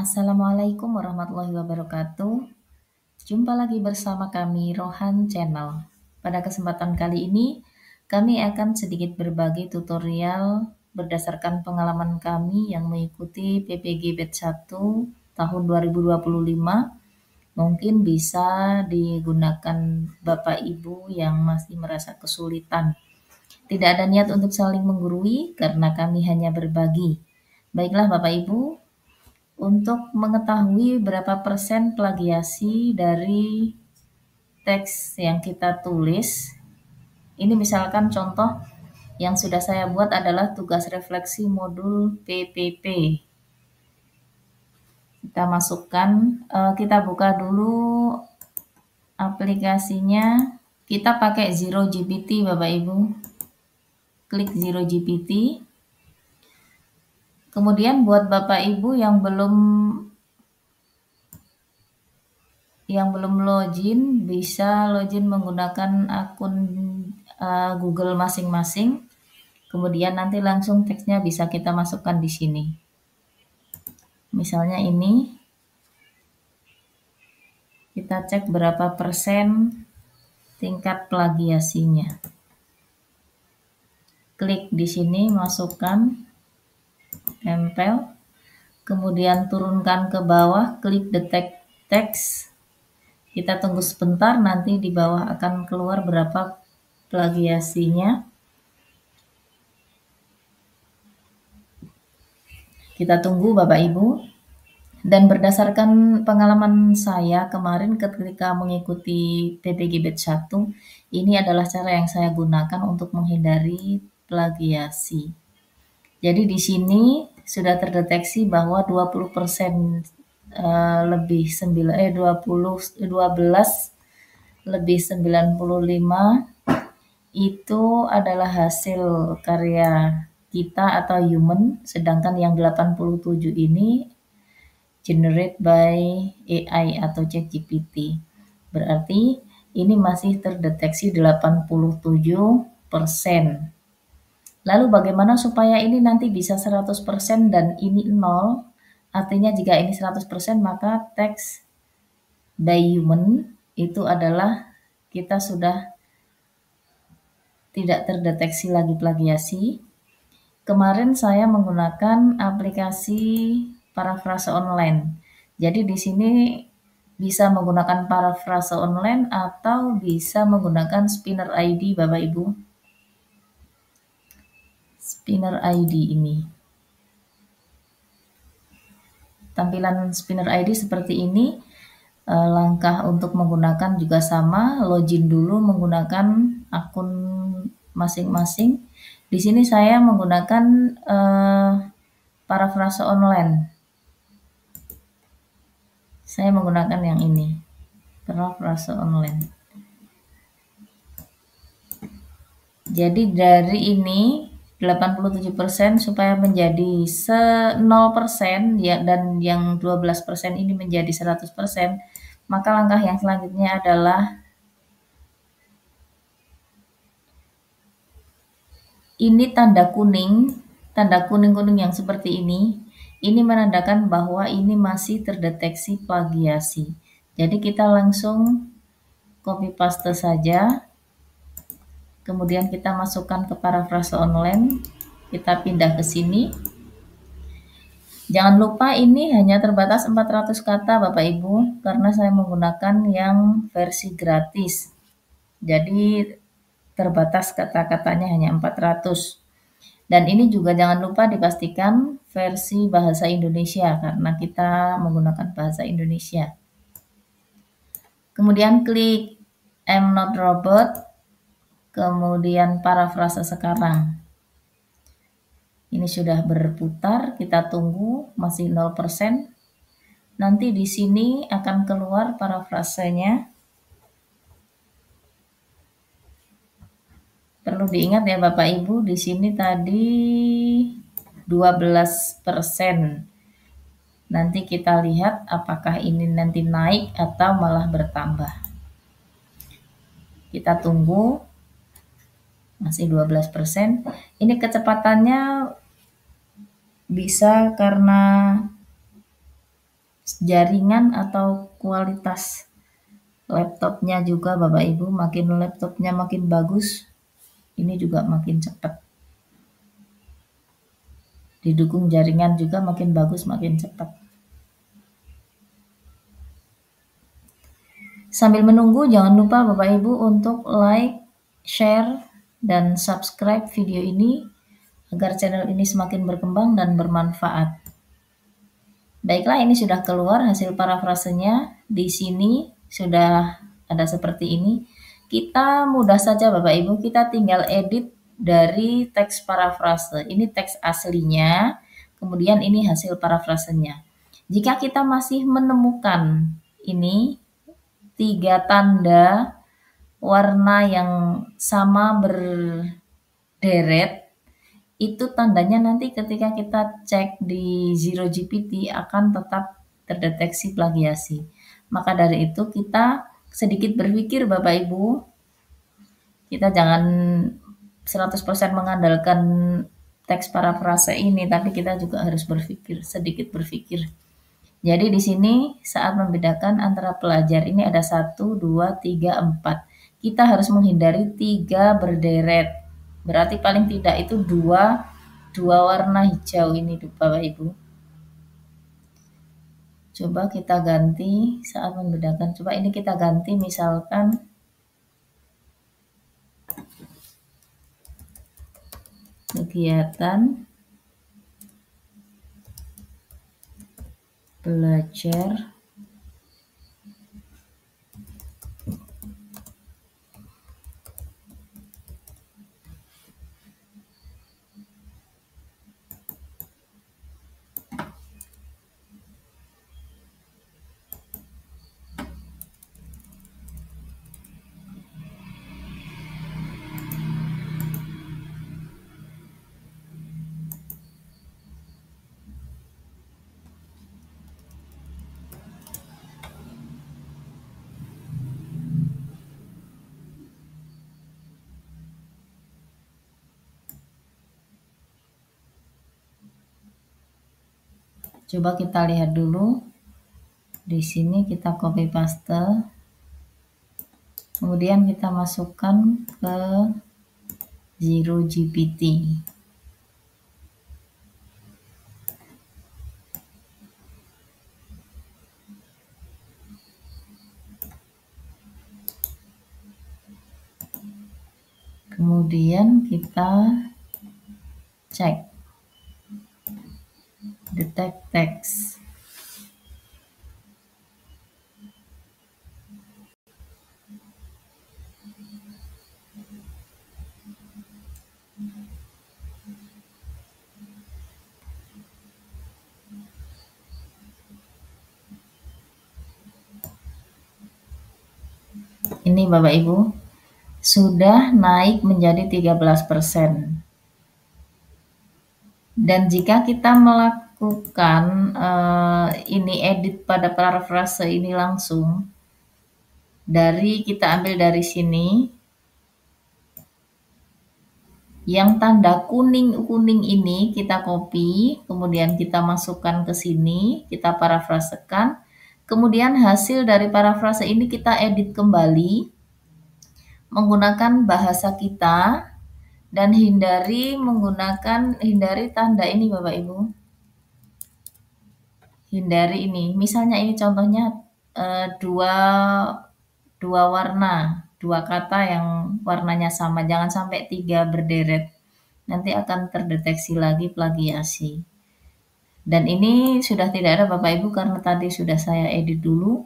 Assalamualaikum warahmatullahi wabarakatuh. Jumpa lagi bersama kami Rohan Channel. Pada kesempatan kali ini, kami akan sedikit berbagi tutorial berdasarkan pengalaman kami yang mengikuti PPG Batch 1 tahun 2025. Mungkin bisa digunakan Bapak Ibu yang masih merasa kesulitan. Tidak ada niat untuk saling menggurui karena kami hanya berbagi. Baiklah Bapak Ibu, untuk mengetahui berapa persen plagiasi dari teks yang kita tulis, ini misalkan contoh yang sudah saya buat adalah tugas refleksi modul PPP. Kita masukkan, kita buka dulu aplikasinya. Kita pakai Zero GPT Bapak Ibu. Klik Zero GPT. Kemudian buat Bapak Ibu yang belum login, bisa login menggunakan akun Google masing-masing. Kemudian nanti langsung teksnya bisa kita masukkan di sini. Misalnya ini, kita cek berapa persen tingkat plagiasinya. Klik di sini, masukkan, tempel. Kemudian turunkan ke bawah, klik detect text. Kita tunggu sebentar, nanti di bawah akan keluar berapa plagiasinya. Kita tunggu Bapak Ibu. Dan berdasarkan pengalaman saya kemarin ketika mengikuti PPG Batch 1, ini adalah cara yang saya gunakan untuk menghindari plagiasi. Jadi di sini sudah terdeteksi bahwa 20% lebih 12 lebih 95 itu adalah hasil karya kita atau human, sedangkan yang 87 ini generate by AI atau ChatGPT. Berarti ini masih terdeteksi 87%. Lalu bagaimana supaya ini nanti bisa 100% dan ini 0? Artinya jika ini 100% maka teks by human itu adalah kita sudah tidak terdeteksi lagi plagiasi. Kemarin saya menggunakan aplikasi parafrase online. Jadi di sini bisa menggunakan parafrase online atau bisa menggunakan Spinner ID Bapak Ibu. Spinner ID ini. Tampilan Spinner ID seperti ini. Langkah untuk menggunakan juga sama, login dulu menggunakan akun masing-masing. Di sini saya menggunakan parafrase online. Saya menggunakan yang ini, parafrase online. Jadi dari ini 87% supaya menjadi 0% ya, dan yang 12% ini menjadi 100%, maka langkah yang selanjutnya adalah ini tanda kuning yang seperti ini menandakan bahwa ini masih terdeteksi plagiasi. Jadi kita langsung copy paste saja. Kemudian kita masukkan ke parafrase online. Kita pindah ke sini. Jangan lupa ini hanya terbatas 400 kata Bapak Ibu, karena saya menggunakan yang versi gratis. Jadi terbatas kata-katanya hanya 400. Dan ini juga jangan lupa dipastikan versi bahasa Indonesia, karena kita menggunakan bahasa Indonesia. Kemudian klik I'm not robot, kemudian parafrase sekarang. Ini sudah berputar, kita tunggu, masih 0%. Nanti di sini akan keluar parafrasenya. Perlu diingat ya Bapak Ibu, di sini tadi 12%. Nanti kita lihat apakah ini nanti naik atau malah bertambah. Kita tunggu, masih 12%. Ini kecepatannya bisa karena jaringan atau kualitas laptopnya juga Bapak Ibu, makin laptopnya makin bagus, ini juga makin cepat. Didukung jaringan juga makin bagus, makin cepat. Sambil menunggu, jangan lupa Bapak Ibu untuk like, share, dan subscribe video ini agar channel ini semakin berkembang dan bermanfaat. Baiklah, ini sudah keluar hasil parafrasenya. Di sini sudah ada seperti ini. Kita mudah saja Bapak Ibu, kita tinggal edit dari teks parafrase. Ini teks aslinya, kemudian ini hasil parafrasenya. Jika kita masih menemukan ini 3 tanda warna yang sama berderet, itu tandanya nanti ketika kita cek di Zero GPT akan tetap terdeteksi plagiasi. Maka dari itu kita sedikit berpikir Bapak Ibu, kita jangan 100% mengandalkan teks parafrase ini, tapi kita juga harus berpikir, sedikit berpikir. Jadi di sini saat membedakan antara pelajar ini ada 1, 2, 3, 4. Kita harus menghindari 3 berderet. Berarti paling tidak itu dua warna hijau ini Bapak Ibu. Coba kita ganti saat membedakan. Coba ini kita ganti misalkan kegiatan belajar coba kita lihat dulu. Di sini kita copy paste. Kemudian kita masukkan ke Zero GPT. Kemudian kita cek detect text. Ini Bapak Ibu sudah naik menjadi 13%. Dan jika kita melakukan ini edit pada parafrase ini langsung, dari kita ambil dari sini, yang tanda kuning-kuning ini kita copy, kemudian kita masukkan ke sini, kita parafrasekan, kemudian hasil dari parafrase ini kita edit kembali menggunakan bahasa kita. Dan hindari tanda ini Bapak Ibu. Hindari ini. Misalnya ini contohnya dua warna, 2 kata yang warnanya sama. Jangan sampai 3 berderet. Nanti akan terdeteksi lagi plagiasi. Dan ini sudah tidak ada Bapak Ibu karena tadi sudah saya edit dulu.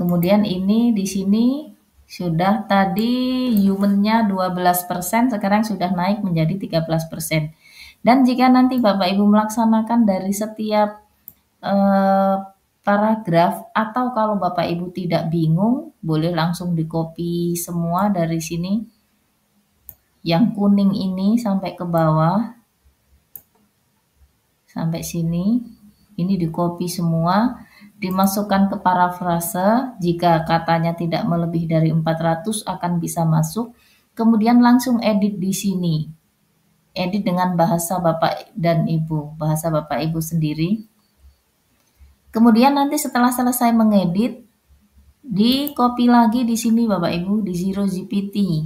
Kemudian ini di sini sudah tadi human-nya 12%, sekarang sudah naik menjadi 13%. Dan jika nanti Bapak Ibu melaksanakan dari setiap paragraf, atau kalau Bapak Ibu tidak bingung, boleh langsung di-copy semua dari sini. Yang kuning ini sampai ke bawah, sampai sini, ini di-copy semua. Dimasukkan ke parafrase, jika katanya tidak melebihi dari 400 akan bisa masuk, kemudian langsung edit di sini. Edit dengan bahasa Bapak dan Ibu, bahasa Bapak Ibu sendiri. Kemudian nanti setelah selesai mengedit, di copy lagi di sini Bapak Ibu di Zero GPT.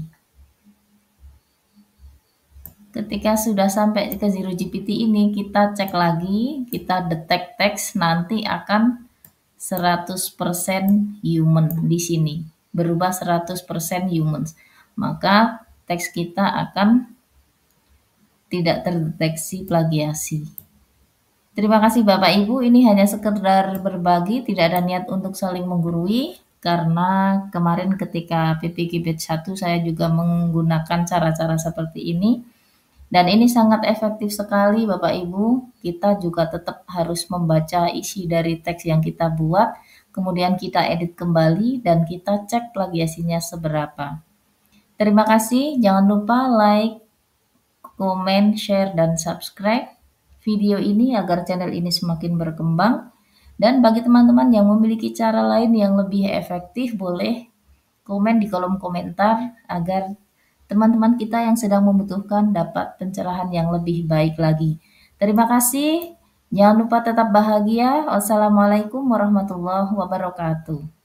Ketika sudah sampai ke Zero GPT ini, kita cek lagi, kita detect text, nanti akan 100% human di sini. Berubah 100% humans. Maka teks kita akan tidak terdeteksi plagiasi. Terima kasih Bapak Ibu, ini hanya sekedar berbagi, tidak ada niat untuk saling menggurui, karena kemarin ketika PPG Batch 1 saya juga menggunakan cara-cara seperti ini, dan ini sangat efektif sekali Bapak Ibu. Kita juga tetap harus membaca isi dari teks yang kita buat, kemudian kita edit kembali, dan kita cek plagiasinya seberapa. Terima kasih, jangan lupa like, komen, share, dan subscribe video ini agar channel ini semakin berkembang. Dan bagi teman-teman yang memiliki cara lain yang lebih efektif, boleh komen di kolom komentar agar teman-teman kita yang sedang membutuhkan dapat pencerahan yang lebih baik lagi. Terima kasih. Jangan lupa tetap bahagia. Wassalamualaikum warahmatullahi wabarakatuh.